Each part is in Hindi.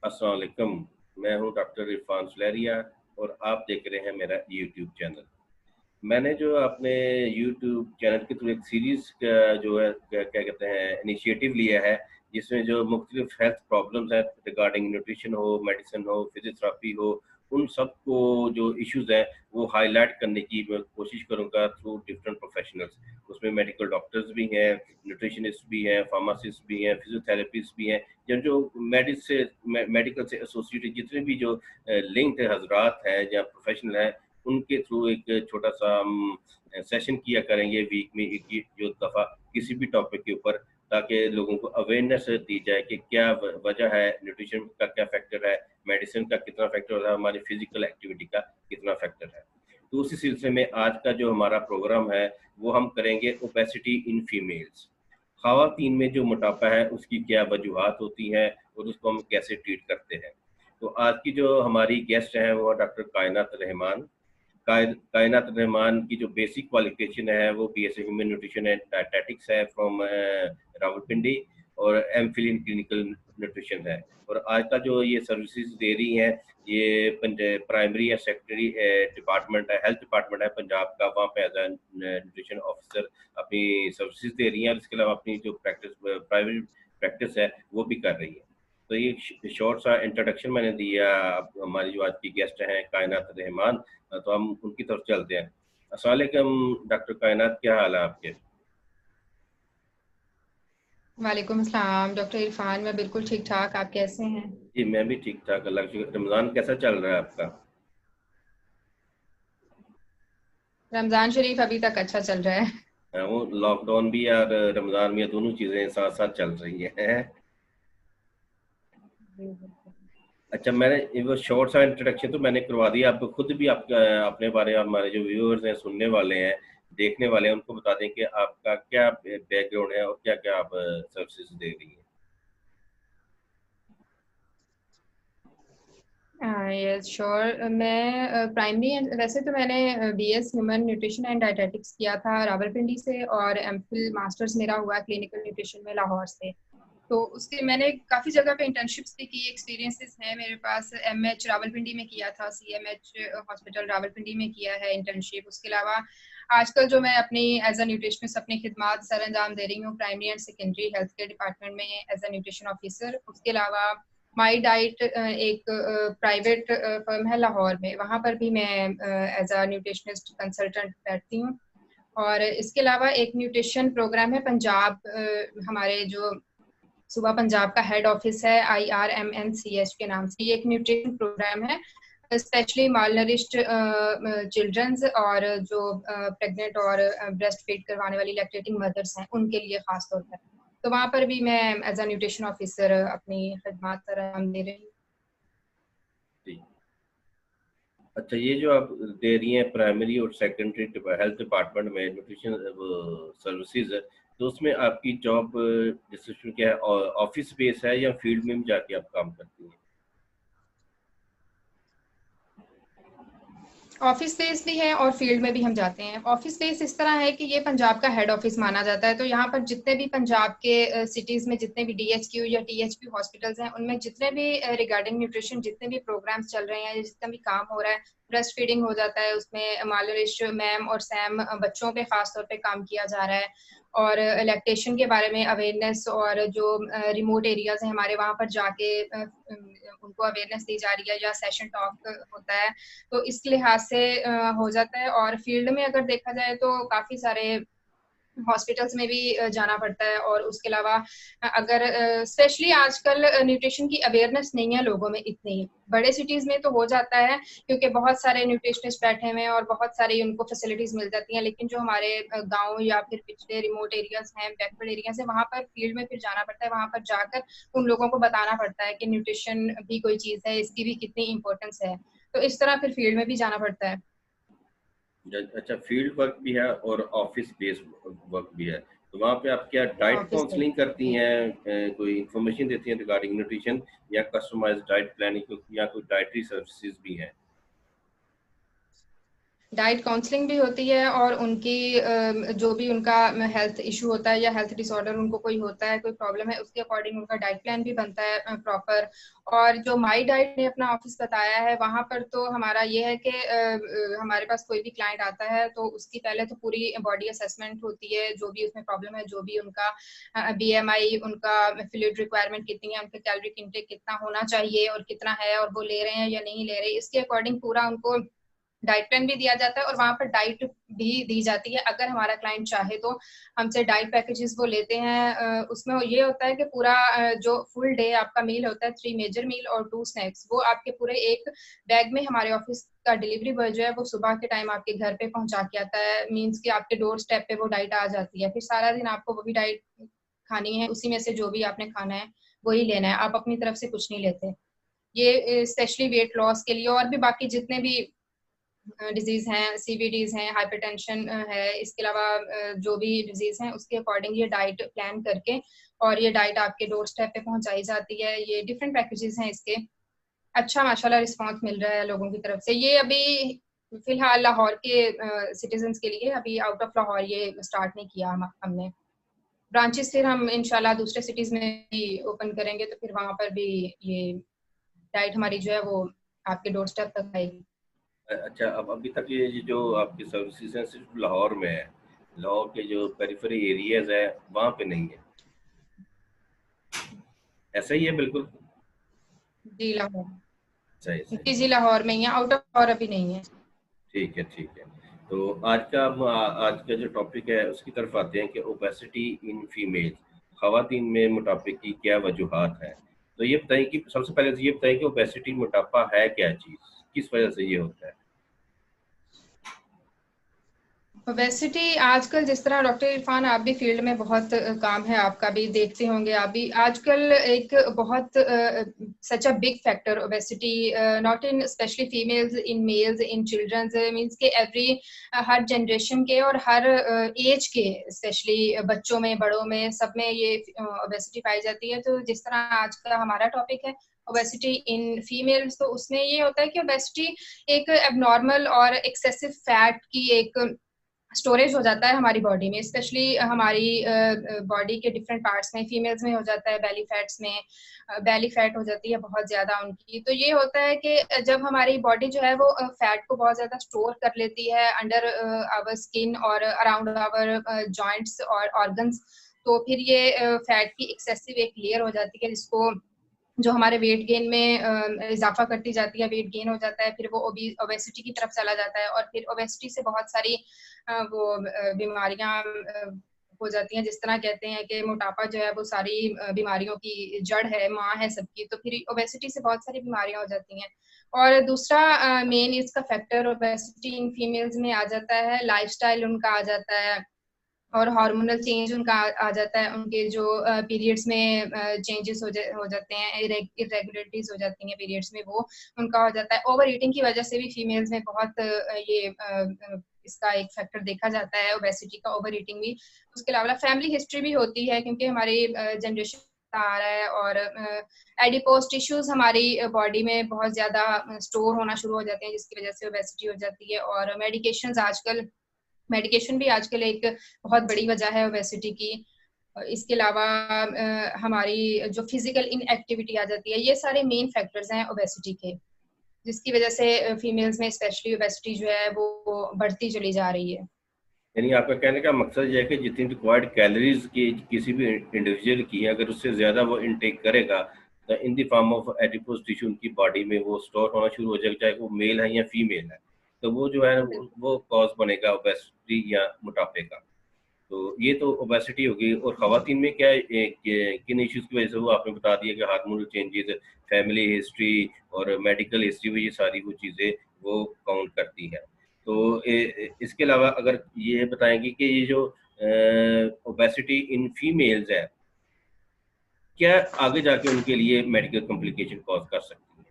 अस्सलाम वालेकुम। मैं हूं डॉक्टर इरफान सुलेरिया और आप देख रहे हैं मेरा यूट्यूब चैनल। मैंने जो अपने यूट्यूब चैनल के थ्रू एक सीरीज का जो है क्या क्या कहते हैं इनिशिएटिव लिया है, जिसमें जो मुख्तलिफ हेल्थ प्रॉब्लम्स हैं रिगार्डिंग न्यूट्रिशन हो, मेडिसिन हो, फिजियोथेरेपी हो, उन सबको जो इश्यूज हैं वो हाईलाइट करने की मैं कोशिश करूंगा थ्रू डिफरेंट प्रोफेशनल्स। उसमें मेडिकल डॉक्टर्स भी हैं, न्यूट्रिशनिस्ट भी हैं, फार्मासिस्ट भी हैं, फिजियोथेरेपिस्ट भी हैं, या जो मेडिकल से एसोसिएटेड जितने भी जो लिंक्ड हजरात हैं या प्रोफेशनल हैं, उनके थ्रू एक छोटा सा हम सेशन किया करेंगे वीक में एक जो दफ़ा किसी भी टॉपिक के ऊपर, ताकि लोगों को अवेयरनेस दी जाए कि क्या वजह है, न्यूट्रिशन का क्या फैक्टर है, मेडिसिन का कितना फैक्टर है, हमारी फिजिकल एक्टिविटी का कितना फैक्टर है। तो उसी सिलसिले में आज का जो हमारा प्रोग्राम है वो हम करेंगे ओबेसिटी इन फीमेल्स। खवातीन में जो मोटापा है उसकी क्या वजूहात होती हैं और उसको हम कैसे ट्रीट करते हैं। तो आज की जो हमारी गेस्ट हैं वो डॉक्टर कायनात रहमान। कायनात रहमान की जो बेसिक क्वालिफिकेशन है वो BSc human nutrition and dietetics है फ्रॉम रावलपिंडी, और एमफिल इन क्लिनिकल न्यूट्रिशन है। और आज का जो ये सर्विसेज दे रही हैं, ये प्राइमरी या सेकेंडरी डिपार्टमेंट है, हेल्थ डिपार्टमेंट है पंजाब का, वहाँ पे एज ए न्यूट्रिशन ऑफिसर अपनी सर्विसेज दे रही हैं, और इसके अलावा अपनी जो प्राइवेट प्रैक्टिस है वो भी कर रही है। तो ये शॉर्ट सा इंट्रोडक्शन मैंने दिया। अब हमारी जो आज की गेस्ट हैं कायनात रहमान, तो हम उनकी तरफ चलते हैं। अस्सलाम वालेकुम डॉक्टर कायनात, क्या हाल है आपके? वालेकुम अस्सलाम डॉक्टर इरफान। मैं बिल्कुल ठीक ठाक। आप कैसे हैं? जी मैं भी ठीक ठाक, अल्लाह का शुक्र। रमज़ान कैसा चल रहा है आपका? रमज़ान शरीफ अभी तक अच्छा चल रहा है। वो लॉकडाउन भी और रमज़ान भी, दोनों चीज़ें साथ साथ चल रही हैं। जी, बिल्कुल। अच्छा, मैंने वो शॉर्ट सा इंट्रोडक्शन तो मैंने करवा दिया, आप खुद भी आपका अपने बारे में हमारे जो व्यूअर्स हैं, सुनने वाले हैं, देखने वाले हैं, उनको बता दें कि आपका क्या बैकग्राउंड है और क्या क्या आप सर्विसेज दे रही हैं। Yes sure. मैं प्राइमरी वैसे तो मैंने BS human nutrition and dietetics किया था रावलपिंडी से, और एमफिल मास्टर्स मेरा हुआ क्लिनिकल न्यूट्रिशन में लाहौर से। तो उसके मैंने काफ़ी जगह पे इंटर्नशिप्स भी की, एक्सपीरियंसेस हैं मेरे पास। एमएच रावलपिंडी में किया था, सीएमएच हॉस्पिटल रावलपिंडी में किया है इंटर्नशिप। उसके अलावा आजकल जो मैं अपनी एज अ न्यूट्रिशनिस्ट अपनी खिदमात सर अंजाम दे रही हूँ primary and secondary health care department में एज अ न्यूट्रिशन ऑफिसर। उसके अलावा माई डाइट एक प्राइवेट फर्म है लाहौर में, वहाँ पर भी मैं एज अ न्यूट्रिशनिस्ट कंसल्टेंट बैठती हूँ। और इसके अलावा एक न्यूट्रिशन प्रोग्राम है पंजाब, हमारे जो सुबह पंजाब का हेड ऑफिस है IRMNCH के नाम से। ये एक न्यूट्रिशन प्रोग्राम है स्पेशली मालनरिश्ड चिल्ड्रंस और जो प्रेग्नेंट और ब्रेस्ट फीड करवाने वाली लैक्टेटिंग मदर्स हैं उनके लिए खास तौर पर। तो वहाँ पर भी मैं एज अ न्यूट्रिशन ऑफिसर अपनी खिदमात सर अंजाम दे रही हूँ। जी। अच्छा, ये जो आप दे रही हैं प्राइमरी और सेकेंडरी हेल्थ डिपार्टमेंट में न्यूट्रिशन सर्विसेज, तो उसमें आपकी जॉब डिस्क्रिप्शन क्या है? ऑफिस बेस है या फील्ड में भी जाके आप काम करती हैं? ऑफिस बेस भी है और फील्ड में भी हम जाते हैं। ऑफिस बेस इस तरह है कि ये पंजाब का हेड ऑफिस माना जाता है, तो यहाँ पर जितने भी पंजाब के सिटीज में जितने भी DHQ या THQ हॉस्पिटल्स हैं, उनमें जितने भी रिगार्डिंग न्यूट्रिशन जितने भी प्रोग्राम्स चल रहे हैं या जितना भी काम हो रहा है, ब्रेस्ट फीडिंग हो जाता है उसमें, मालनरिश मैम और सैम बच्चों पे खास तौर पे काम किया जा रहा है, और लैक्टेशन के बारे में अवेयरनेस, और जो रिमोट एरियाज हैं हमारे वहाँ पर जाके उनको अवेयरनेस दी जा रही है या सेशन टॉक होता है। तो इस लिहाज से हो जाता है। और फील्ड में अगर देखा जाए तो काफ़ी सारे हॉस्पिटल्स में भी जाना पड़ता है। और उसके अलावा अगर स्पेशली आजकल न्यूट्रिशन की अवेयरनेस नहीं है लोगों में इतनी। बड़े सिटीज में तो हो जाता है क्योंकि बहुत सारे न्यूट्रिशनिस्ट बैठे हुए हैं और बहुत सारी उनको फैसिलिटीज मिल जाती हैं, लेकिन जो हमारे गांव या फिर पिछड़े रिमोट एरियाज हैं, बैकवर्ड एरियाज हैं, वहाँ पर फील्ड में फिर जाना पड़ता है। वहाँ पर जाकर उन लोगों को बताना पड़ता है कि न्यूट्रिशन भी कोई चीज़ है, इसकी भी कितनी इंपॉर्टेंस है। तो इस तरह फिर फील्ड में भी जाना पड़ता है। अच्छा, फील्ड वर्क भी है और ऑफिस बेस्ड वर्क भी है, तो वहाँ पे आप क्या डाइट ऑफिस में काउंसलिंग करती जी। हैं, कोई इंफॉर्मेशन देती हैं रिगार्डिंग न्यूट्रिशन, या कस्टमाइज्ड डाइट प्लानिंग या कोई डाइटरी सर्विसेज भी हैं? डाइट काउंसलिंग भी होती है और उनकी जो भी उनका हेल्थ इशू होता है या हेल्थ डिसऑर्डर उनको कोई होता है, कोई प्रॉब्लम है, उसके अकॉर्डिंग उनका डाइट प्लान भी बनता है प्रॉपर। और जो माई डाइट ने अपना ऑफिस बताया है, वहां पर तो हमारा ये है कि हमारे पास कोई भी क्लाइंट आता है तो उसकी पहले तो पूरी बॉडी असेसमेंट होती है, जो भी उसमें प्रॉब्लम है, जो भी उनका बीएमआई, उनका फ्लूइड रिक्वायरमेंट कितनी है, उनका कैलोरी इंटेक कितना होना चाहिए और कितना है, और वो ले रहे हैं या नहीं ले रहे, इसके अकॉर्डिंग पूरा उनको डाइट प्लान भी दिया जाता है और वहां पर डाइट भी दी जाती है। अगर हमारा क्लाइंट चाहे तो हमसे डाइट पैकेजेस वो लेते हैं, उसमें ये होता है कि पूरा जो फुल डे आपका मील होता है, 3 मेजर मील और 2 स्नैक्स, वो आपके पूरे एक बैग में हमारे ऑफिस का डिलीवरी बॉय जो है वो सुबह के टाइम आपके घर पे पहुंचा के आता है। मीन्स कि आपके डोर स्टेप पे वो डाइट आ जाती है, फिर सारा दिन आपको वही डाइट खानी है, उसी में से जो भी आपने खाना है वही लेना है, आप अपनी तरफ से कुछ नहीं लेते। ये स्पेशली वेट लॉस के लिए, और भी बाकी जितने भी डिजीज हैं, सीवीडीज हैं, हाइपरटेंशन है, इसके अलावा जो भी डिजीज हैं उसके अकॉर्डिंग ये डाइट प्लान करके और ये डाइट आपके डोर स्टेप पे पहुंचाई जाती है। ये डिफरेंट पैकेजेस हैं इसके। अच्छा माशाल्लाह रिस्पांस मिल रहा है लोगों की तरफ से। ये अभी फिलहाल लाहौर के सिटीजन्स के लिए, अभी आउट ऑफ लाहौर ये स्टार्ट नहीं किया हमने। ब्रांचेस फिर हम इंशाल्लाह दूसरे सिटीज में भी ओपन करेंगे, तो फिर वहां पर भी ये डाइट हमारी जो है वो आपके डोर स्टेप तक आएगी। अच्छा, अब अभी तक ये जो आपकी सर्विसेज हैं सिर्फ लाहौर में है, लाहौर के जो पेरिफेरी एरियाज है वहाँ पे नहीं है, ऐसा ही है बिल्कुल? जी लाहौर। सही सही। जी जी लाहौर में ही है, आउट ऑफ लाहौर अभी नहीं है। ठीक है ठीक है। तो आज का जो टॉपिक है उसकी तरफ आते हैं कि ओबेसिटी इन फीमेल, खवातीन में मोटापे की क्या वजूहात हैं। तो ये बताइए कि सबसे पहले तो ये बताइए कि ओबेसिटी मोटापा है क्या चीज़, किस वजह से ये होता है? ओबेसिटी आजकल जिस तरह, डॉक्टर इरफान आप भी फील्ड में बहुत काम है आपका, भी देखते होंगे आप भी, आजकल एक बहुत such a big factor obesity, not in specially females, in males, in childrens, means के एवरी हर जनरेशन के और हर एज के, स्पेशली बच्चों में, बड़ों में, सब में ये ओबेसिटी पाई जाती है। तो जिस तरह आज का हमारा टॉपिक है ओबेसिटी इन फीमेल्स, तो उसमें ये होता है कि ओबेसिटी एक एबनॉर्मल और एक्सेसिव फैट की एक स्टोरेज हो जाता है हमारी बॉडी में, स्पेशली हमारी बॉडी के डिफरेंट पार्ट्स में। फीमेल्स में हो जाता है बेली फैट्स में, बेली फैट हो जाती है बहुत ज्यादा उनकी। तो ये होता है कि जब हमारी बॉडी जो है वो फैट को बहुत ज्यादा स्टोर कर लेती है अंडर आवर स्किन और अराउंड आवर जॉइंट्स और ऑर्गन्स, तो फिर ये फैट की एक्सेसिव एक लेयर हो जाती है, जिसको जो हमारे वेट गेन में इजाफा करती जाती है, वेट गेन हो जाता है, फिर वो ओबेसिटी की तरफ चला जाता है, और फिर ओबेसिटी से बहुत सारी वो बीमारियां हो जाती हैं। जिस तरह कहते हैं कि मोटापा जो है वो सारी बीमारियों की जड़ है, माँ है सबकी, तो फिर ओबेसिटी से बहुत सारी बीमारियां हो जाती हैं। और दूसरा मेन इसका फैक्टर ओबेसिटी इन फीमेल्स में आ जाता है, लाइफस्टाइल उनका आ जाता है, और हार्मोनल चेंज उनका आ जाता है, उनके जो पीरियड्स में चेंजेस हो जाते हैं, इरेगुलरिटीज हो जाती हैं पीरियड्स में, वो उनका हो जाता है। ओवर ईटिंग की वजह से भी फीमेल्स में बहुत ये इसका एक फैक्टर देखा जाता है, ओबेसिटी का, ओवर ईटिंग भी। उसके अलावा फैमिली हिस्ट्री भी होती है, क्योंकि हमारी जनरेशन आ रहा है, और एडिपोज टिश्यूज हमारी बॉडी में बहुत ज्यादा स्टोर होना शुरू हो जाते हैं, जिसकी वजह से ओबेसिटी हो जाती है। और मेडिकेशन भी आजकल एक बहुत बड़ी वजह है ओबेसिटी की। इसके अलावा हमारी जो फिजिकल इनएक्टिविटी आ जाती है, ये सारे मेन फैक्टर्स हैं ओबेसिटी के, जिसकी वजह से फीमेल्स में स्पेशली ओबेसिटी जो है वो बढ़ती चली जा रही है। यानी आपका कहने का मकसद ये है कि जितनी रिक्वायर्ड कैलोरीज की किसी भी इंडिविजुअल की है, अगर उससे ज़्यादा वो इनटेक करेगा तो in the form of adipose tissue उनकी बॉडी में वो स्टोर होना शुरू हो जाएगा, चाहे वो मेल है या फीमेल है। तो वो जो है वो कॉज बनेगा ओबेसिटी या मोटापे का। तो ये तो ओबेसिटी होगी। और खवातीन में क्या किन इश्यूज की वजह से, वो आपने बता दिया कि हार्मोनल चेंजेस, फैमिली हिस्ट्री और मेडिकल हिस्ट्री में, ये सारी वो चीज़ें वो काउंट करती हैं। तो इसके अलावा अगर ये बताएंगे कि ये जो ओबेसिटी इन फीमेल्स है, क्या आगे जाके उनके लिए मेडिकल कॉम्प्लिकेशन कॉज कर सकती है?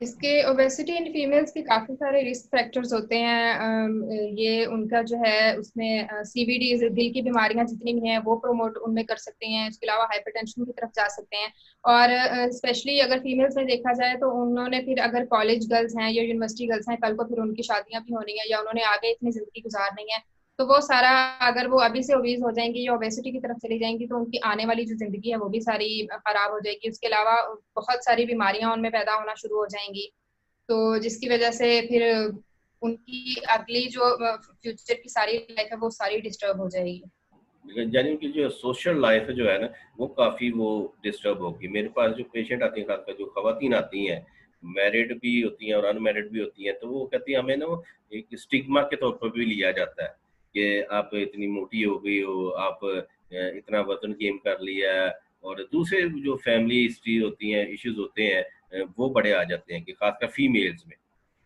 इसके ओबेसिटी इन फीमेल्स के काफी सारे रिस्क फैक्टर्स होते हैं। ये उनका जो है उसमें सीवीडी, दिल की बीमारियां जितनी भी हैं वो प्रमोट उनमें कर सकते हैं। इसके अलावा हाइपरटेंशन की तरफ जा सकते हैं। और स्पेशली अगर फीमेल्स में देखा जाए तो उन्होंने फिर अगर कॉलेज गर्ल्स हैं या यूनिवर्सिटी गर्ल्स हैं, कल को फिर उनकी शादियां भी होनी है या उन्होंने आगे इतनी जिंदगी गुजारनी है, तो वो सारा, अगर वो अभी से ओबीज हो जाएंगी या ओबेसिटी की तरफ चली जाएंगी तो उनकी आने वाली जो जिंदगी है वो भी सारी खराब हो जाएगी। उसके अलावा बहुत सारी बीमारियां उनमें पैदा होना शुरू हो जाएंगी, तो जिसकी वजह से फिर उनकी अगली जो फ्यूचर की सारी लाइफ है वो सारी डिस्टर्ब हो जाएगी। यानी उनकी जो सोशल लाइफ जो है ना, वो काफ़ी वो डिस्टर्ब होगी। मेरे पास जो पेशेंट आती हैं, खासकर जो खवातीन आती हैं, मैरिड भी होती हैं और अनमैरिड भी होती हैं, तो वो कहती हैं हमें ना वो एक स्टिग्मा के तौर पर भी लिया जाता है कि आप इतनी मोटी हो गई हो, आप इतना वज़न गेन कर लिया है, और दूसरे जो फैमिली हिस्ट्री होती हैं, इश्यूज़ होते हैं, वो बड़े आ जाते हैं कि खासकर फीमेल्स में,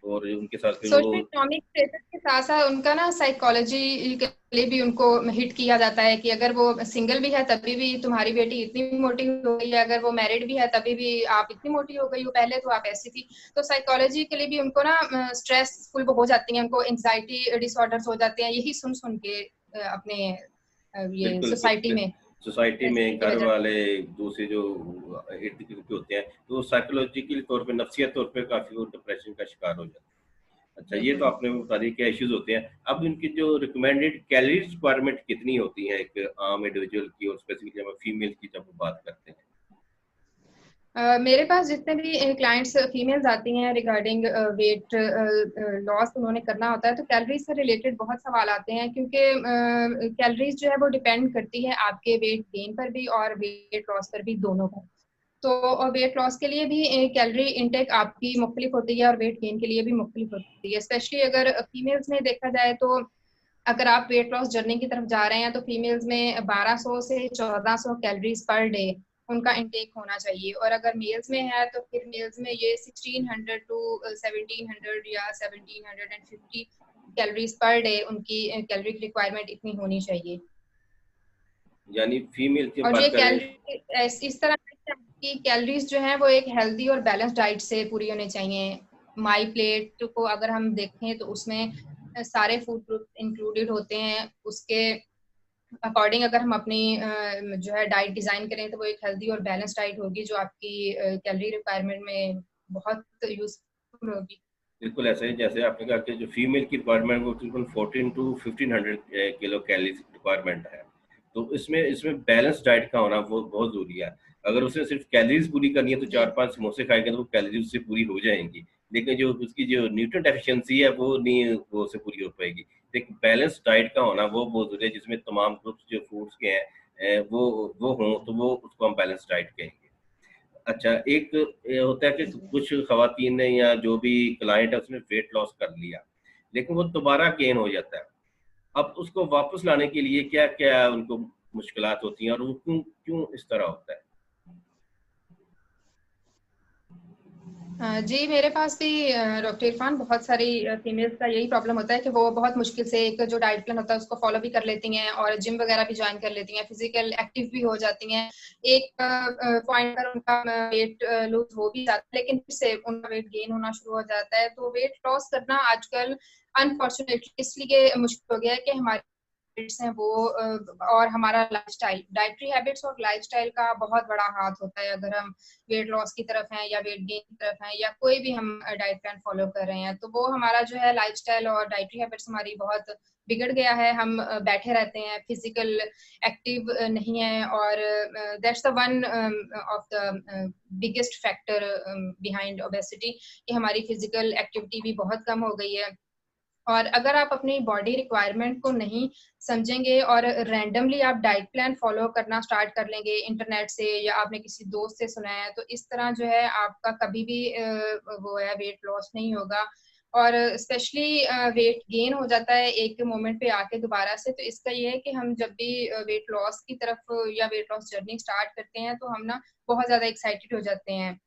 और उनके साथ फिर वो सोशल इकोनॉमिक स्टेटस के साथ साथ उनका ना साइकोलॉजी के लिए भी उनको हिट किया जाता है कि अगर वो सिंगल भी है तभी भी तुम्हारी बेटी इतनी मोटी हो गई है, अगर वो मैरिड भी है तभी भी आप इतनी मोटी हो गई हो, पहले तो आप ऐसी थी। तो साइकोलॉजी के लिए भी उनको ना स्ट्रेसफुल हो जाती हैं, उनको एंजाइटी डिसऑर्डर्स हो जाते हैं, यही सुन सुन के अपने ये बिल्कुल, सोसाइटी में सोसाइटी में की घर वजह से। वाले, दूसरे जो इर्द-गिर्द के होते हैं, तो साइकोलॉजिकल तौर पे, नफ्सियात तौर पे काफ़ी वो डिप्रेशन का शिकार हो जाते हैं। अच्छा, ये बिल्कुल तो बिल्कुल। आपने बता दी क्या इश्यूज़ होते हैं। अब इनकी जो रिकमेंडेड कैलोरीज़ रिक्वायरमेंट कितनी होती है एक आम इंडिविजुअल की, और स्पेसिफिकली हम फीमेल की जब बात करते हैं? मेरे पास जितने भी क्लाइंट्स फीमेल्स आती हैं रिगार्डिंग वेट लॉस उन्होंने करना होता है, तो कैलोरीज से रिलेटेड बहुत सवाल आते हैं, क्योंकि कैलोरीज जो है वो डिपेंड करती है आपके वेट गेन पर भी और वेट लॉस पर भी, दोनों पर। तो वेट लॉस के लिए भी कैलोरी इंटेक आपकी मुख्तलिफ होती है और वेट गेन के लिए भी मुख्तलिफ होती है। स्पेशली अगर फीमेल्स में देखा जाए तो अगर आप वेट लॉस जर्नी की तरफ जा रहे हैं तो फीमेल्स में 1200 से 1400 कैलोरीज पर डे उनका इंटेक होना चाहिए, और अगर मेल्स में है तो फिर मेल्स में ये 1600 टू 1700 या 1750 कैलोरीज पर डे उनकी कैलोरी रिक्वायरमेंट इतनी होनी चाहिए। यानी फीमेल की और बात ये करें। कैलोरी इस तरह की कैलोरीज जो है वो एक हेल्दी और बैलेंस डाइट से पूरी होनी चाहिए। माई प्लेट को अगर हम देखें तो उसमें सारे फूड ग्रुप इंक्लूडेड होते हैं, उसके अकॉर्डिंग अगर हम अपनी जो है डाइट डिजाइन करें तो वो एक हेल्दी और बैलेंस डाइट होगी जो आपकी कैलोरी रिक्वायरमेंट में बहुत यूजफुल होगी। बिल्कुल ऐसे ही जैसे आपने कहा कि जो फीमेल की रिक्वायरमेंट वो तकरीबन 14 टू 1500 किलो कैलोरीज रिक्वायरमेंट है। तो इसमें इसमें बैलेंस डाइट का होना वो बहुत ज़रूरी है। अगर उसे सिर्फ कैलोरीज पूरी करनी है तो जी। 4-5 समोसे खाएगा तो वो कैलोरीज उससे पूरी हो जाएंगी। लेकिन जो उसकी जो न्यूट्रिएंट डेफिशिएंसी है वो नहीं, वो उससे पूरी हो पाएगी। तो एक बैलेंस डाइट का होना वो बहुत ज़रूरी है, जिसमें तमाम ग्रुप्स जो फूड्स के हैं वो हों, तो वो उसको हम बैलेंस डाइट कहेंगे। अच्छा, एक ये होता है कि जी। कुछ ख़वातीन ने या जो भी क्लाइंट है उसने वेट लॉस कर लिया, लेकिन वो दोबारा गेन हो जाता है। अब उसको वापस लाने के लिए क्या-क्या उनको मुश्किलात होती हैं, और वो क्यों क्यों इस तरह होता है? जी, मेरे पास भी डॉक्टर इरफान बहुत सारी फीमेल्स का यही प्रॉब्लम होता है कि वो बहुत मुश्किल से एक जो डाइट प्लान होता है उसको फॉलो भी कर लेती हैं और जिम वगैरह भी ज्वाइन कर लेती हैं, फिजिकल एक्टिव भी हो जाती हैं। एक पॉइंट पर उनका वेट लूज हो भी जाता है, लेकिन फिर से उनका वेट गेन होना शुरू हो जाता है। तो वेट लॉस करना आजकल अनफॉर्चुनेटली इसलिए मुश्किल हो गया है कि हमारी हैबिट्स हैं वो और हमारा लाइफस्टाइल, डाइटरी हैबिट्स और लाइफस्टाइल का बहुत बड़ा हाथ होता है। अगर हम वेट लॉस की तरफ हैं या वेट गेन की तरफ हैं या कोई भी हम डाइट प्लान फॉलो कर रहे हैं, तो वो हमारा जो है लाइफस्टाइल और डाइटरी हैबिट्स हमारी बहुत बिगड़ गया है। हम बैठे रहते हैं, फिजिकल एक्टिव नहीं है, और that's the one of the biggest factor behind obesity कि हमारी फिजिकल एक्टिविटी भी बहुत कम हो गई है। और अगर आप अपनी बॉडी रिक्वायरमेंट को नहीं समझेंगे और रैंडमली आप डाइट प्लान फॉलो करना स्टार्ट कर लेंगे इंटरनेट से या आपने किसी दोस्त से सुना है, तो इस तरह जो है आपका कभी भी वो है वेट लॉस नहीं होगा। और स्पेशली वेट गेन हो जाता है एक मोमेंट पे आके दोबारा से, तो इसका ये है कि हम जब भी वेट लॉस की तरफ या वेट लॉस जर्नी स्टार्ट करते हैं तो हम ना बहुत ज्यादा एक्साइटेड हो जाते हैं,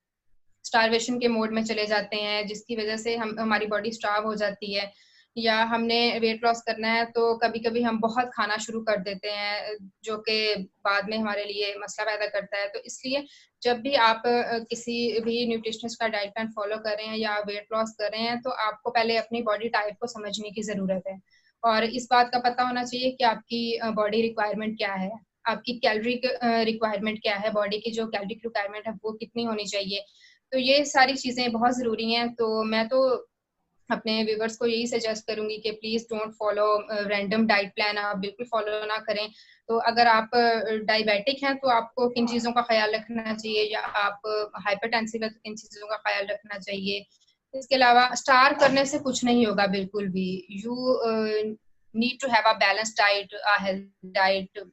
स्टारवेशन के मोड में चले जाते हैं, जिसकी वजह से हम हमारी बॉडी स्टार्व हो जाती है। या हमने वेट लॉस करना है तो कभी कभी हम बहुत खाना शुरू कर देते हैं, जो कि बाद में हमारे लिए मसला पैदा करता है। तो इसलिए जब भी आप किसी भी न्यूट्रिशनिस्ट का डाइट प्लान फॉलो कर रहे हैं या वेट लॉस कर रहे हैं, तो आपको पहले अपनी बॉडी टाइप को समझने की ज़रूरत है, और इस बात का पता होना चाहिए कि आपकी बॉडी रिक्वायरमेंट क्या है, आपकी कैलोरी रिक्वायरमेंट क्या है, बॉडी की जो कैलोरी रिक्वायरमेंट है वो कितनी होनी चाहिए। तो ये सारी चीज़ें बहुत ज़रूरी हैं। तो मैं तो अपने व्यूवर्स को यही सजेस्ट करूंगी कि please don't follow random diet plan, आप बिल्कुल फॉलो ना करें। तो अगर आप डायबिटिक हैं तो आपको किन चीज़ों का ख्याल रखना चाहिए, या आप हाइपरटेंसिव है तो किन चीज़ों का ख्याल रखना चाहिए। इसके अलावा स्टार करने से कुछ नहीं होगा बिल्कुल भी। You need to have a balance diet, a health diet,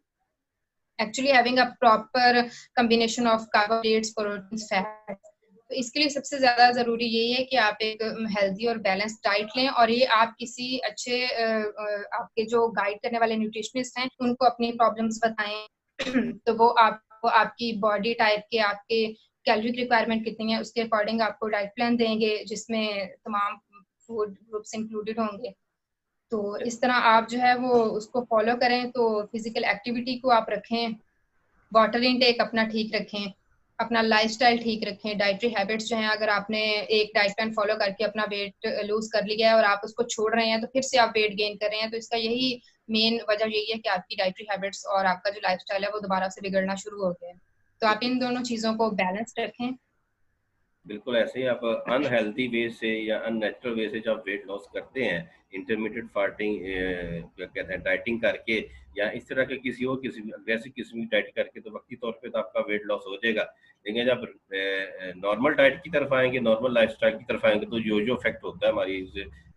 actually having a proper combination of carbohydrates, proteins, fat. तो इसके लिए सबसे ज्यादा जरूरी यही है कि आप एक हेल्दी और बैलेंस डाइट लें, और ये आप किसी अच्छे आपके जो गाइड करने वाले न्यूट्रिशनिस्ट हैं उनको अपनी प्रॉब्लम्स बताएं तो वो आपको आपकी बॉडी टाइप के, आपके कैलोरी रिक्वायरमेंट कितनी है उसके अकॉर्डिंग आपको डाइट प्लान देंगे, जिसमें तमाम फूड ग्रुप्स इंक्लूडेड होंगे। तो इस तरह आप जो है वो उसको फॉलो करें। तो फिजिकल एक्टिविटी को आप रखें, वाटर इनटेक अपना ठीक रखें, अपना लाइफस्टाइल ठीक रखें, डाइटरी हैबिट्स जो हैं, अगर आपने एक डाइट प्लान फॉलो करके अपना वेट लूज कर लिया है और आप उसको छोड़ रहे हैं तो फिर से आप वेट गेन कर रहे हैं, तो इसका यही मेन वजह यही है कि आपकी डाइटरी हैबिट्स और आपका जो लाइफस्टाइल है वो दोबारा से बिगड़ना शुरू हो गया है। तो आप इन दोनों चीज़ों को बैलेंस रखें। बिल्कुल ऐसे ही आप अनहेल्दी वे से या अननेचुरल वे से जब वेट लॉस करते हैं, इंटरमीडिएट फास्टिंग क्या कहते हैं डाइटिंग करके, या इस तरह के किसी और किसी अग्रेसिव किस्म की डाइट करके, तो वक्ती तौर पे तो आपका वेट लॉस हो जाएगा। लेकिन जब नॉर्मल डाइट की तरफ आएंगे, नॉर्मल लाइफस्टाइल की तरफ आएंगे, तो जो इफेक्ट होता है हमारी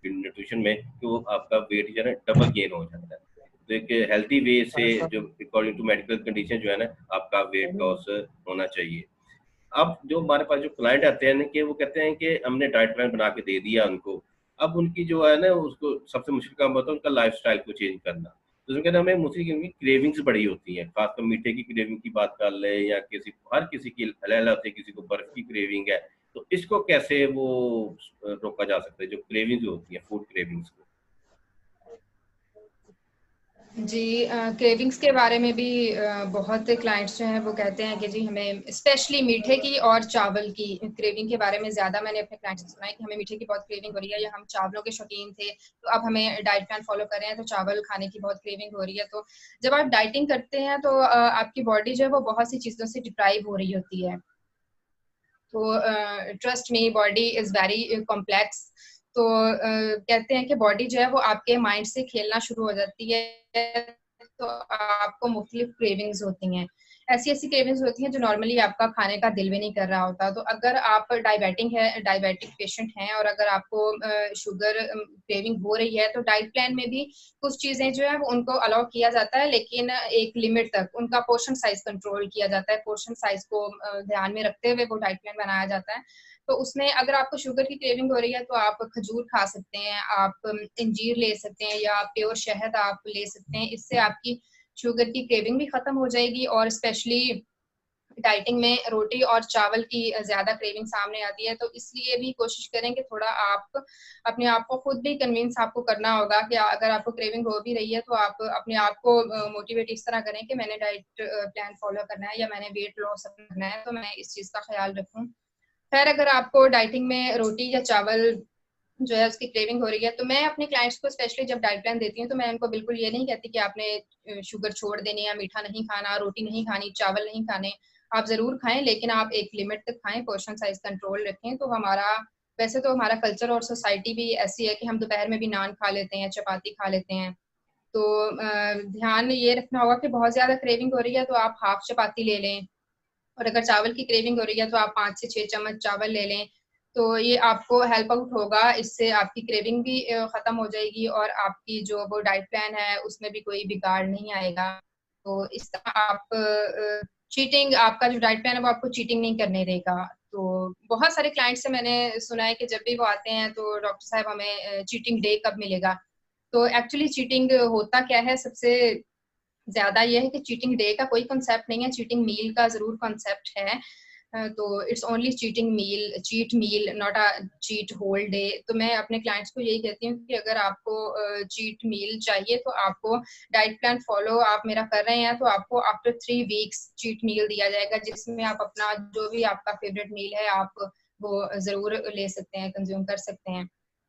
न्यूट्रिशन में, कि वो आपका वेट जो है डबल गेन हो जाता है। तो एक हेल्थी वे से जो अकॉर्डिंग टू मेडिकल कंडीशन जो है ना, आपका वेट लॉस होना चाहिए। अब जो हमारे पास जो क्लाइंट आते हैं ना, कि वो कहते हैं कि हमने डाइट प्लान बना के दे दिया उनको, अब उनकी जो है ना, उसको सबसे मुश्किल काम होता है उनका लाइफस्टाइल को चेंज करना। तो उसमें कहते हैं हमें मुझे उनकी क्रेविंग्स बड़ी होती हैं, खासकर मीठे की क्रेविंग की बात कर ले, या किसी हर किसी की अलग अलग होती है, किसी को बर्फ की क्रेविंग है। तो इसको कैसे वो रोका जा सकता है, जो क्रेविंग्स होती है फूड क्रेविंग्स को? जी, क्रेविंग्स के बारे में भी बहुत क्लाइंट्स जो हैं वो कहते हैं कि जी हमें स्पेशली मीठे की और चावल की क्रेविंग के बारे में ज़्यादा मैंने अपने क्लाइंट्स से सुना है कि हमें मीठे की बहुत क्रेविंग हो रही है, या हम चावलों के शौकीन थे तो अब हमें डाइट प्लान फॉलो कर रहे हैं तो चावल खाने की बहुत क्रेविंग हो रही है। तो जब आप डाइटिंग करते हैं तो आपकी बॉडी जो है वो बहुत सी चीज़ों से डिप्राइव हो रही होती है। तो trust me, body is very complex. तो कहते हैं कि बॉडी जो है वो आपके माइंड से खेलना शुरू हो जाती है, तो आपको मुख्तलिफ क्रेविंग्स होती हैं। ऐसी ऐसी क्रेविंग्स होती हैं जो नॉर्मली आपका खाने का दिल भी नहीं कर रहा होता। तो अगर आप डायबिटिक पेशेंट हैं और अगर आपको शुगर क्रेविंग हो रही है, तो डाइट प्लान में भी कुछ चीज़ें जो है वो उनको अलाउ किया जाता है, लेकिन एक लिमिट तक उनका पोर्शन साइज कंट्रोल किया जाता है। पोर्शन साइज को ध्यान में रखते हुए वो डाइट प्लान बनाया जाता है। तो उसमें अगर आपको शुगर की क्रेविंग हो रही है तो आप खजूर खा सकते हैं, आप अंजीर ले सकते हैं, या प्योर शहद आप ले सकते हैं। इससे आपकी शुगर की क्रेविंग भी खत्म हो जाएगी, और स्पेशली डाइटिंग में रोटी और चावल की ज़्यादा क्रेविंग सामने आती है। तो इसलिए भी कोशिश करें कि थोड़ा आप अपने आप को खुद भी कन्विंस आपको करना होगा कि अगर आपको क्रेविंग हो भी रही है तो आप अपने आप को मोटिवेट इस तरह करें कि मैंने डाइट प्लान फॉलो करना है या मैंने वेट लॉस करना है, तो मैं इस चीज़ का ख्याल रखूँ। खैर, अगर आपको डाइटिंग में रोटी या चावल जो है उसकी क्रेविंग हो रही है, तो मैं अपने क्लाइंट्स को स्पेशली जब डाइट प्लान देती हूँ तो मैं उनको बिल्कुल ये नहीं कहती कि आपने शुगर छोड़ देनी है, मीठा नहीं खाना, रोटी नहीं खानी, चावल नहीं खाने। आप ज़रूर खाएँ, लेकिन आप एक लिमिट तक खाएँ, पोर्शन साइज़ कंट्रोल रखें। तो वैसे तो हमारा कल्चर और सोसाइटी भी ऐसी है कि हम दोपहर में भी नान खा लेते हैं, चपाती खा लेते हैं। तो ध्यान ये रखना होगा कि बहुत ज़्यादा क्रेविंग हो रही है तो आप हाफ चपाती ले लें, और अगर चावल की क्रेविंग हो रही है तो आप 5 से 6 चम्मच चावल ले लें। तो ये आपको हेल्प आउट होगा, इससे आपकी क्रेविंग भी खत्म हो जाएगी, और आपकी जो वो डाइट प्लान है उसमें भी कोई बिगाड़ नहीं आएगा। तो इस तरह आप चीटिंग, आपका जो डाइट प्लान है वो आपको चीटिंग नहीं करने देगा। तो बहुत सारे क्लाइंट से मैंने सुना है कि जब भी वो आते हैं तो डॉक्टर साहब हमें चीटिंग डे कब मिलेगा। तो एक्चुअली चीटिंग होता क्या है, सबसे ज़्यादा ये है कि चीटिंग डे का कोई कॉन्सेप्ट नहीं है, चीटिंग मील का ज़रूर कॉन्सेप्ट है। तो it's only cheat meal not a cheat whole day. तो मैं अपने क्लाइंट्स को यही कहती हूँ कि अगर आपको चीट मील चाहिए तो आपको डाइट प्लान फॉलो आप मेरा कर रहे हैं तो आपको आफ्टर 3 वीक्स चीट मील दिया जाएगा, जिसमें आप अपना जो भी आपका फेवरेट मील है आप वो जरूर ले सकते हैं, कंज्यूम कर सकते हैं।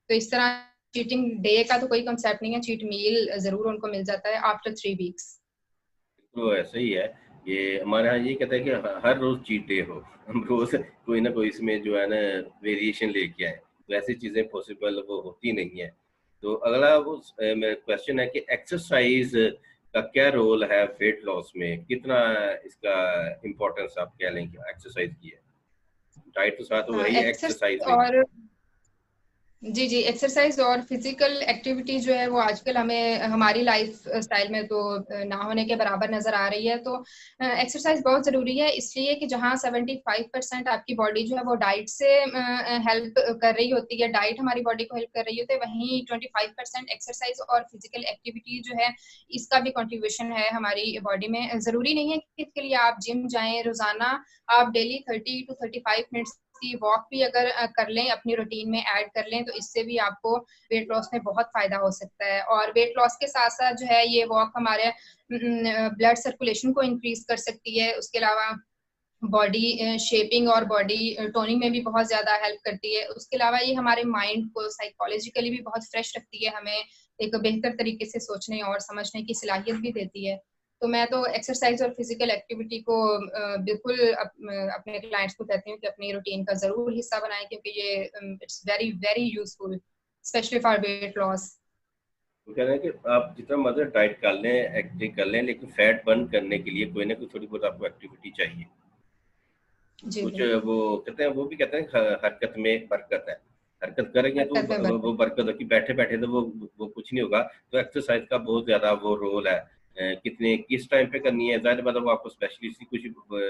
तो इस तरह चीटिंग डे का तो कोई कंसेप्ट नहीं है, चीट मील जरूर उनको मिल जाता है आफ्टर 3 वीक्स। तो ऐसा ही है। ये हमारे यहाँ ये कहता है कि हर रोज चीट डे हो, हम रोज कोई ना कोई इसमें जो है ना वेरिएशन लेके आए, तो ऐसी चीजें पॉसिबल वो होती नहीं है। तो अगला वो मेरा क्वेश्चन है कि एक्सरसाइज का क्या रोल है वेट लॉस में, कितना इसका इम्पोर्टेंस आप कह लें कि एक्सरसाइज की है, डाइट के साथ वही एक्सरसाइज एक्सरसाइज भी। और जी जी, एक्सरसाइज और फिजिकल एक्टिविटी जो है वो आजकल हमें हमारी लाइफ स्टाइल में तो ना होने के बराबर नजर आ रही है। तो एक्सरसाइज बहुत जरूरी है, इसलिए कि जहाँ 75% आपकी बॉडी जो है वो डाइट से हेल्प कर रही होती है, डाइट हमारी बॉडी को हेल्प कर रही होती है, वहीं 25% एक्सरसाइज और फिजिकल एक्टिविटी जो है इसका भी कंट्रीब्यूशन है हमारी बॉडी में। जरूरी नहीं है कि इसके लिए आप जिम जाएं, रोजाना आप डेली 30 to 35 मिनट्स की वॉक भी अगर कर लें, अपनी रूटीन में ऐड कर लें, तो इससे भी आपको वेट लॉस में बहुत फायदा हो सकता है। और वेट लॉस के साथ साथ जो है ये वॉक हमारे ब्लड सर्कुलेशन को इंक्रीज कर सकती है। उसके अलावा बॉडी शेपिंग और बॉडी टोनिंग में भी बहुत ज्यादा हेल्प करती है। उसके अलावा ये हमारे माइंड को साइकोलॉजिकली भी बहुत फ्रेश रखती है, हमें एक बेहतर तरीके से सोचने और समझने की सलाहियत भी देती है। तो मैं तो एक्सरसाइज और फिजिकल एक्टिविटी को बिल्कुल अपने क्लाइंट्स को कहती हूँ कि अपनी रूटीन का जरूर हिस्सा बनाएं, क्योंकि ये it's very very useful specially for weight loss. वो कह रहे हैं कि आप जितना मर्जी डाइट कर लें, एक्टिव कर लें, लेकिन फैट बर्न करने के लिए कोई ना कोई थोड़ी बहुत आपको एक्टिविटी चाहिए। जी कुछ बिल्कुल, वो कहते हैं, वो भी कहते हैं हरकत में बरकत है। हरकत करेंगे तो हरकत में वो बरकत। बरकत होगी, बैठे बैठे तो वो कुछ नहीं होगा। तो एक्सरसाइज का बहुत ज्यादा वो रोल है। कितने किस टाइम पे करनी है, जाहिर बात है वो आपको स्पेशलिस्ट ही कुछ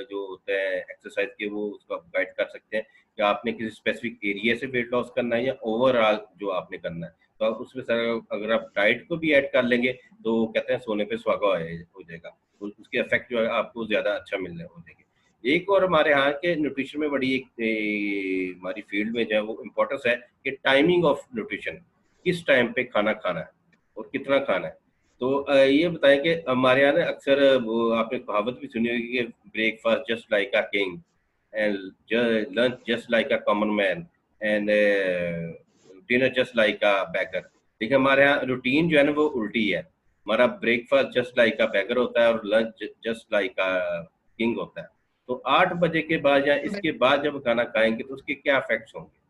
जो होते हैं एक्सरसाइज के वो उसको गाइड कर सकते हैं कि आपने किसी स्पेसिफिक एरिया से वेट लॉस करना है या ओवरऑल जो आपने करना है। तो आप उसमें सर अगर आप डाइट को भी ऐड कर लेंगे तो कहते हैं सोने पे सुहागा हो जाएगा, उसके इफेक्ट जो है आपको ज्यादा अच्छा मिलने हो जाएंगे। एक और हमारे यहाँ के न्यूट्रिशन में बड़ी एक हमारी फील्ड में जो है वो इम्पोर्टेंस है कि टाइमिंग ऑफ न्यूट्रिशन, किस टाइम पे खाना खाना है और कितना खाना है। तो ये बताएं कि हमारे यहाँ ना अक्सर वो आपने कहावत भी सुनी होगी कि breakfast just like a king and lunch just like a common man and dinner just like a beggar. देखिए हमारे यहाँ रूटीन जो है ना वो उल्टी है। हमारा breakfast just like a beggar होता है और lunch just like a king होता है। तो 8 बजे के बाद या इसके बाद जब खाना खाएंगे तो उसके क्या इफेक्ट्स होंगे?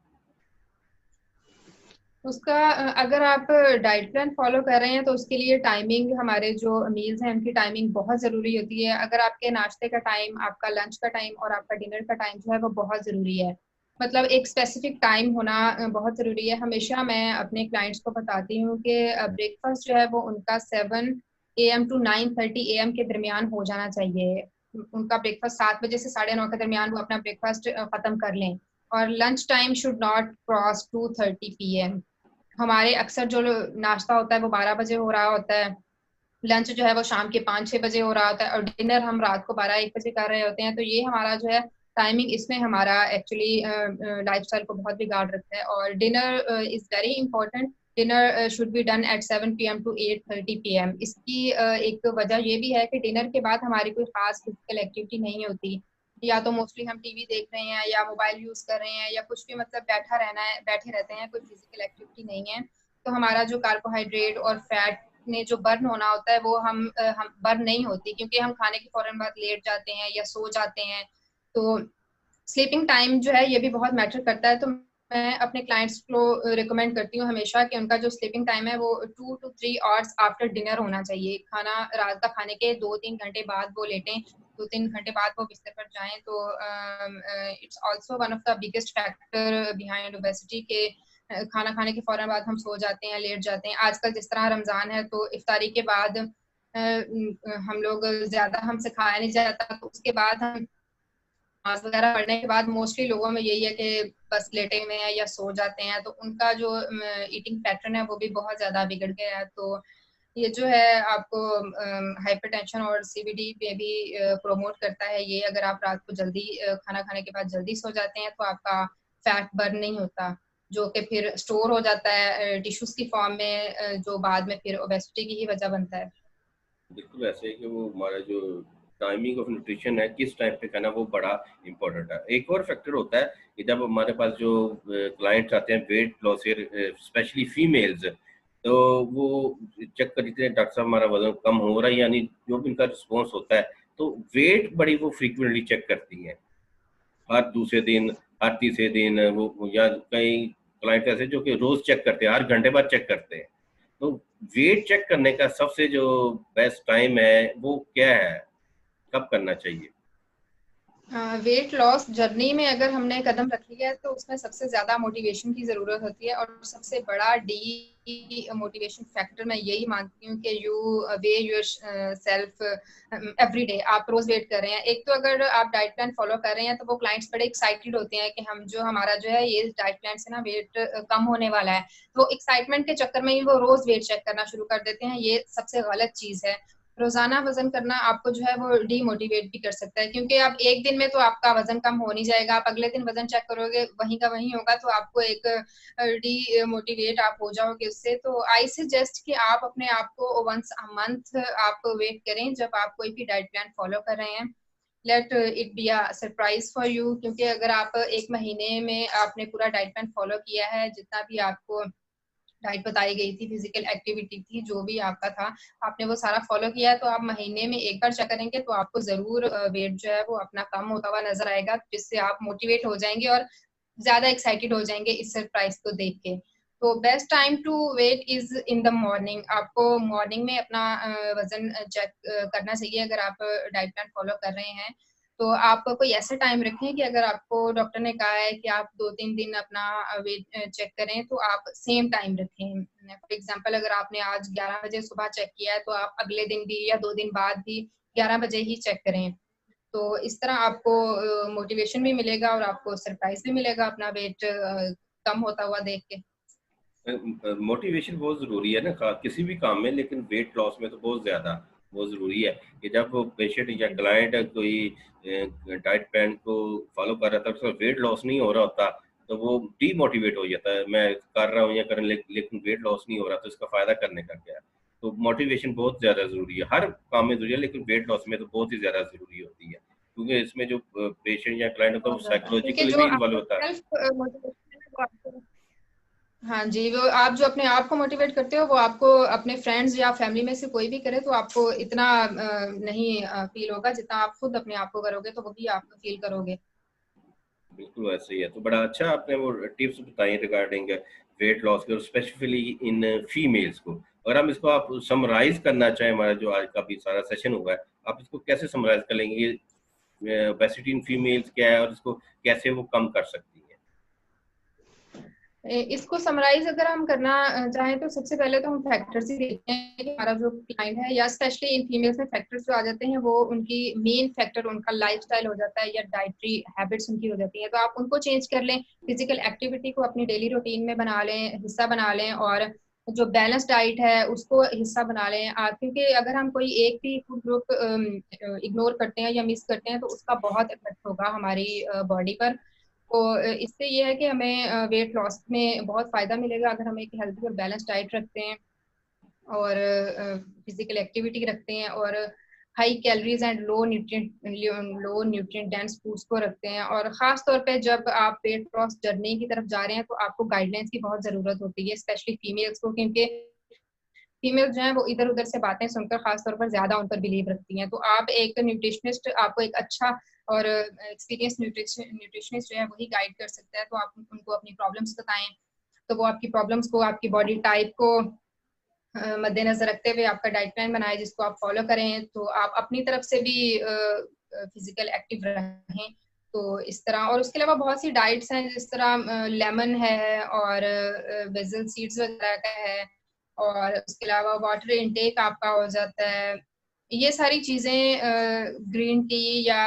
उसका अगर आप डाइट प्लान फॉलो कर रहे हैं तो उसके लिए टाइमिंग, हमारे जो मील्स हैं उनकी टाइमिंग बहुत जरूरी होती है। अगर आपके नाश्ते का टाइम, आपका लंच का टाइम और आपका डिनर का टाइम जो है वो बहुत जरूरी है, मतलब एक स्पेसिफिक टाइम होना बहुत जरूरी है। हमेशा मैं अपने क्लाइंट्स को बताती हूँ कि ब्रेकफास्ट जो है वो उनका 7 AM to 9:30 AM के दरमियान हो जाना चाहिए। उनका ब्रेकफास्ट 7 बजे से 9:30 के दरमियान वो अपना ब्रेकफास्ट खत्म कर लें। और lunch time should not cross 2:30 PM। हमारे अक्सर जो नाश्ता होता है वो 12 बजे हो रहा होता है, लंच जो है वो शाम के 5-6 बजे हो रहा होता है, और डिनर हम रात को 12-1 बजे कर रहे होते हैं। तो ये हमारा जो है टाइमिंग, इसमें हमारा एक्चुअली लाइफस्टाइल को बहुत बिगाड़ रखता है। और dinner is very important. Dinner should be done at 7 PM to 8:30 PM। इसकी एक वजह ये भी है कि डिनर के बाद हमारी कोई खास फिजिकल एक्टिविटी नहीं होती, या तो मोस्टली हम टीवी देख रहे हैं या मोबाइल यूज कर रहे हैं या कुछ भी, मतलब बैठा रहना है, बैठे रहते हैं, कोई फिजिकल एक्टिविटी नहीं है। तो हमारा जो कार्बोहाइड्रेट और फैट ने जो बर्न होना होता है वो हम बर्न नहीं होती, क्योंकि हम खाने के फौरन बाद लेट जाते हैं या सो जाते हैं। तो स्लीपिंग टाइम जो है ये भी बहुत मैटर करता है। तो मैं अपने क्लाइंट्स को रिकमेंड करती हूँ हमेशा कि उनका जो स्लीपिंग टाइम है वो 2 to 3 hours आफ्टर डिनर होना चाहिए। खाना रात का खाने के 2-3 घंटे बाद वो लेटें, 2-3 घंटे बाद वो बिस्तर पर जाएं। तो it's also one of the biggest factor behind obesity के खाना खाने के फौरन बाद हम सो जाते हैं, लेट जाते हैं। आजकल जिस तरह रमजान है तो इफ्तारी के बाद हम लोग ज्यादा हमसे खाया नहीं जाता, तो उसके बाद हम नमाज वगैरह पढ़ने के बाद मोस्टली लोगों में यही है कि बस लेटे हुए हैं या सो जाते हैं। तो उनका जो ईटिंग पैटर्न है वो भी बहुत ज्यादा बिगड़ गया है। तो ये जो है आपको हाइपरटेंशन और सीवीडी पे भी प्रमोट करता है। ये अगर आप रात को जल्दी खाना खाने के बाद जल्दी सो जाते हैं तो आपका फैट बर्न नहीं होता, जो कि फिर स्टोर हो जाता है टिश्यूज की फॉर्म में, जो बाद में फिर ओबेसिटी की ही वजह बनता है। बिल्कुल ऐसे है कि वो हमारा जो टाइमिंग ऑफ न्यूट्रिशन है, किस टाइम पे खाना, वो बड़ा इम्पोर्टेंट है। एक और फैक्टर होता है कि जब हमारे पास जो क्लाइंट्स आते हैं वेट लॉस, स्पेशली फीमेल्स, तो वो चेक करते हैं डॉक्टर साहब हमारा वजन कम हो रहा है, यानी जो भी उनका रिस्पॉन्स होता है, तो वेट बड़ी वो फ्रीक्वेंटली चेक करती हैं। हर दूसरे दिन, हर तीसरे दिन, वो या कई क्लाइंट ऐसे जो कि रोज चेक करते हैं, हर घंटे बाद चेक करते हैं। तो वेट चेक करने का सबसे जो बेस्ट टाइम है वो क्या है, कब करना चाहिए? वेट लॉस जर्नी में अगर हमने कदम रख लिया है तो उसमें सबसे ज्यादा मोटिवेशन की जरूरत होती है, और सबसे बड़ा डी मोटिवेशन फैक्टर मैं यही मानती हूँ कि you way your self every day. आप रोज वेट कर रहे हैं, एक तो अगर आप डाइट प्लान फॉलो कर रहे हैं तो वो क्लाइंट्स बड़े एक्साइटेड होते हैं कि हम जो हमारा जो है ये डाइट प्लान से ना वेट कम होने वाला है, तो एक्साइटमेंट के चक्कर में ही वो रोज वेट चेक करना शुरू कर देते हैं। ये सबसे गलत चीज है। रोजाना वजन करना आपको जो है वो डीमोटिवेट भी कर सकता है, क्योंकि आप एक दिन में तो आपका वजन कम हो नहीं जाएगा, आप अगले दिन वजन चेक करोगे वहीं का वहीं होगा, तो आपको एक डीमोटिवेट आप हो जाओगे उससे। तो आई सजेस्ट कि आप अपने आप को वंस अ मंथ आप वेट करें जब आप कोई भी डाइट प्लान फॉलो कर रहे हैं। Let it be a surprise for you, क्योंकि अगर आप एक महीने में आपने पूरा डाइट प्लान फॉलो किया है, जितना भी आपको डाइट बताई गई थी, फिजिकल एक्टिविटी थी, जो भी आपका था, आपने वो सारा फॉलो किया है, तो आप महीने में एक बार चेक करेंगे तो आपको जरूर वेट जो है वो अपना कम होता हुआ नजर आएगा, जिससे आप मोटिवेट हो जाएंगे और ज्यादा एक्साइटेड हो जाएंगे इस सरप्राइज को देख के। तो best time to weight is in the morning. आपको मॉर्निंग में अपना वजन चेक करना चाहिए अगर आप डाइट प्लान फॉलो कर रहे हैं। तो आप कोई ऐसा टाइम रखें कि अगर आपको डॉक्टर ने कहा है कि आप 2-3 दिन अपना वेट चेक करें, तो आप सेम टाइम रखें। फॉर एग्जांपल अगर आपने आज 11 बजे सुबह चेक किया है तो आप अगले दिन भी या 2 दिन बाद भी 11 बजे ही चेक करें। तो इस तरह आपको मोटिवेशन भी मिलेगा और आपको सरप्राइज भी मिलेगा अपना वेट कम होता हुआ देख के। मोटिवेशन बहुत ज़रूरी है ना, किसी भी काम में, लेकिन वेट लॉस में तो बहुत ज़्यादा वो ज़रूरी है कि जब वो पेशेंट या क्लाइंट कोई डाइट प्लान को फॉलो कर रहा था, उसका वेट लॉस नहीं हो रहा होता, तो वो डीमोटिवेट हो जाता है, मैं कर रहा हूँ या करने, लेकिन वेट लॉस नहीं हो रहा, तो इसका फ़ायदा करने का क्या है? तो मोटिवेशन बहुत ज़्यादा ज़रूरी है, हर काम में ज़रूरी है, लेकिन वेट लॉस में तो बहुत ही ज़्यादा ज़रूरी होती है, क्योंकि इसमें जो पेशेंट या क्लाइंट होता है, वो बहुत ज्यादा, क्योंकि साइकोलॉजिकली जो भी इन्वॉल्व आपका होता है। सेल्फ मोटिवेशन है वो आपको, हाँ जी, वो आप जो अपने आप को मोटिवेट करते हो वो आपको अपने फ्रेंड्स या फैमिली में से कोई भी करे तो आपको इतना नहीं फील होगा जितना आप खुद अपने आप को करोगे, तो वही आप फील करोगे। बिल्कुल वैसे ही है। तो बड़ा अच्छा आपने वो टिप्स बताई रिगार्डिंग वेट लॉस के, और स्पेसिफिकली इन फीमेल्स को। अगर हम इसको आप समराइज़ करना चाहें, हमारा जो आज का भी सारा सेशन हुआ है, आप इसको कैसे समराइज़ कर लेंगे? ये ओबेसिटी इन फीमेल्स क्या है और इसको कैसे वो कम कर सकती हैं? इसको समराइज अगर हम करना चाहें तो सबसे पहले तो हम फैक्टर्स ही देखते हैं कि हमारा जो क्लाइंट है, या स्पेशली इन फीमेल्स में फैक्टर्स जो आ जाते हैं वो उनकी मेन फैक्टर उनका लाइफस्टाइल हो जाता है या डाइटरी हैबिट्स उनकी हो जाती हैं। तो आप उनको चेंज कर लें, फिजिकल एक्टिविटी को अपनी डेली रूटीन में बना लें, हिस्सा बना लें, और जो बैलेंस डाइट है उसको हिस्सा बना लें आप, क्योंकि अगर हम कोई एक भी फूड ग्रुप इग्नोर करते हैं या मिस करते हैं तो उसका बहुत इफेक्ट होगा हमारी बॉडी पर। तो इससे ये है कि हमें वेट लॉस में बहुत फायदा मिलेगा अगर हम एक हेल्थी और बैलेंस डाइट रखते हैं और फिजिकल एक्टिविटी रखते हैं और high calories and low nutrient dense foods को रखते हैं। और खास तौर पे जब आप वेट लॉस जर्नी की तरफ जा रहे हैं तो आपको गाइडलाइंस की बहुत जरूरत होती है, स्पेशली फीमेल्स को, क्योंकि फीमेल जो है वो इधर उधर से बातें सुनकर खासतौर पर ज्यादा उन पर बिलीव रखती हैं। तो आप एक न्यूट्रिशनिस्ट, आपको एक अच्छा और एक्सपीरियंस न्यूट्रिशनिस्ट जो है वही गाइड कर सकता है। तो आप उनको अपनी प्रॉब्लम्स बताएं, तो वो आपकी प्रॉब्लम्स को, आपकी बॉडी टाइप को मद्देनजर रखते हुए आपका डाइट प्लान बनाए जिसको आप फॉलो करें, तो आप अपनी तरफ से भी फिजिकल एक्टिव रहें। तो इस तरह, और उसके अलावा बहुत सी डाइट्स हैं, जिस तरह लेमन है और बेसल सीड्स वगैरह का है, और उसके अलावा वाटर इनटेक आपका हो जाता है। ये सारी चीजें ग्रीन टी या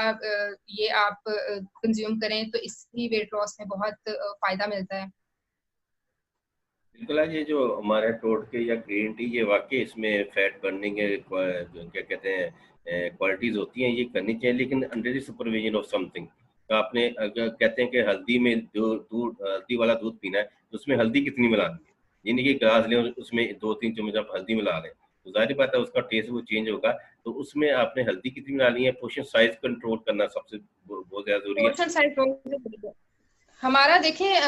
ये आप कंज्यूम करें तो इसकी वेट लॉस में बहुत फायदा मिलता है। बिल्कुल आज ये जो हमारे टोटके या ग्रीन टी ये वाकई इसमें फैट बर्निंग क्या कहते हैं क्वालिटीज होती हैं, ये करनी चाहिए लेकिन under the supervision of something. तो आपने अगर कहते हैं कि हल्दी में जो दूध हल्दी वाला दूध पीना है तो उसमें हल्दी कितनी मिलानी है, यानी कि गिलास लें और उसमें 2-3 चम्मच आप हल्दी मिला लें तो जाहिर बात है उसका टेस्ट वो चेंज होगा। तो उसमें आपने हल्दी कितनी मिलानी है, पोर्शन साइज कंट्रोल करना सबसे बहुत ज्यादा जरूरी है। पोर्शन साइज हमारा देखिए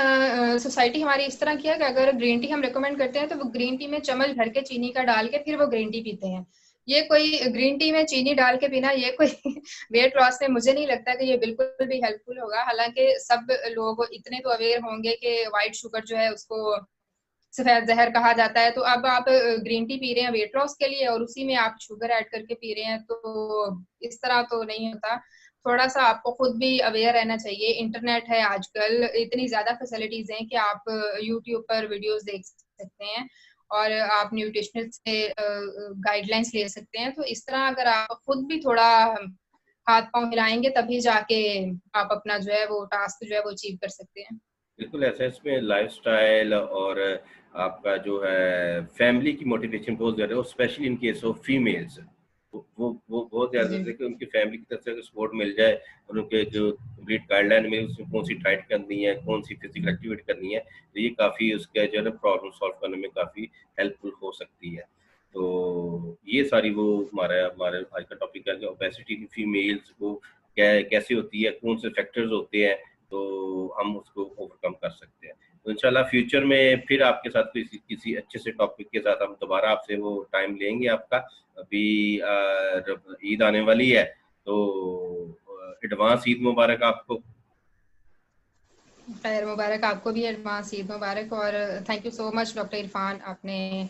सोसाइटी हमारी इस तरह की है कि अगर ग्रीन टी हम रेकमेंड करते हैं तो वो ग्रीन टी में चम्मच भर के चीनी का डाल के फिर वो ग्रीन टी पीते हैं। ये कोई ग्रीन टी में चीनी डाल के पीना ये कोई वेट लॉस में मुझे नहीं लगता कि ये बिल्कुल भी हेल्पफुल होगा। हालांकि सब लोग इतने तो अवेयर होंगे कि व्हाइट शुगर जो है उसको सफेद जहर कहा जाता है, तो अब आप ग्रीन टी पी रहे हैं वेट लॉस के लिए और उसी में आप शुगर ऐड करके पी रहे हैं, तो इस तरह तो नहीं होता। थोड़ा सा आपको खुद भी अवेयर रहना चाहिए। इंटरनेट है आजकल, इतनी ज्यादा फैसिलिटीज हैं कि आप यूट्यूब पर वीडियोस देख सकते हैं और आप न्यूट्रिशनल से गाइडलाइंस ले सकते हैं। तो इस तरह अगर आप खुद भी थोड़ा हाथ पांव हिलाएंगे तभी जाके आप अपना जो है वो टास्क जो है वो अचीव कर सकते हैं। बिल्कुल ऐसा है, इसमें लाइफस्टाइल और आपका जो है फैमिली की मोटिवेशन बहुत ज़्यादा है और specially in case of females वो बहुत ज़्यादा जी है कि उनकी फैमिली की तरफ से अगर सपोर्ट मिल जाए और उनके जो कंप्लीट गाइडलाइन में उसमें कौन सी डाइट करनी है, कौन सी फिजिकल एक्टिविटी करनी है, तो ये काफ़ी उसका जो है ना प्रॉब्लम सॉल्व करने में काफ़ी हेल्पफुल हो सकती है। तो ये सारी वो हमारा हमारा आज का टॉपिक है कि ओबेसिटी की फीमेल्स को कैसे होती है, कौन से फैक्टर्स होते हैं, तो हम उसको ओवरकम कर सकते हैं। तो इंशाल्लाह फ्यूचर में फिर आपके साथ किसी किसी अच्छे से टॉपिक के साथ हम दोबारा आपसे वो टाइम लेंगे आपका। अभी जब ईद आने वाली है तो एडवांस ईद मुबारक आपको। खैर मुबारक, आपको भी एडवांस ईद मुबारक। और thank you so much doctor Irfan, आपने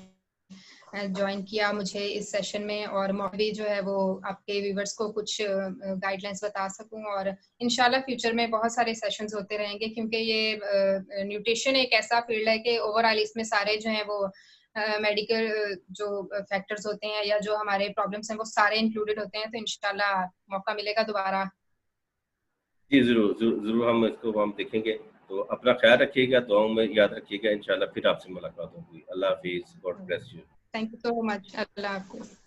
ज्वाइन किया मुझे इस सेशन में और मैं भी जो है वो आपके व्यूवर्स को कुछ गाइडलाइंस बता सकूं। और इंशाल्लाह फ्यूचर में बहुत सारे सेशंस होते रहेंगे क्योंकि ये न्यूट्रिशन एक ऐसा फील्ड है कि ओवरऑल इसमें सारे जो है वो मेडिकल जो फैक्टर्स होते हैं या जो हमारे प्रॉब्लम्स हैं वो सारे इंक्लूडेड होते हैं। तो इंशाल्लाह मौका मिलेगा दोबारा। जी ज़रूर ज़रूर ज़रूर हम इसको हम देखेंगे। तो अपना ख्याल रखिएगा, दुआओं में याद रखिएगा। इंशाल्लाह फिर आपसे मुलाकात होगी। अल्लाह हाफिज़, God bless you. Thank you so much. Allah Hafiz.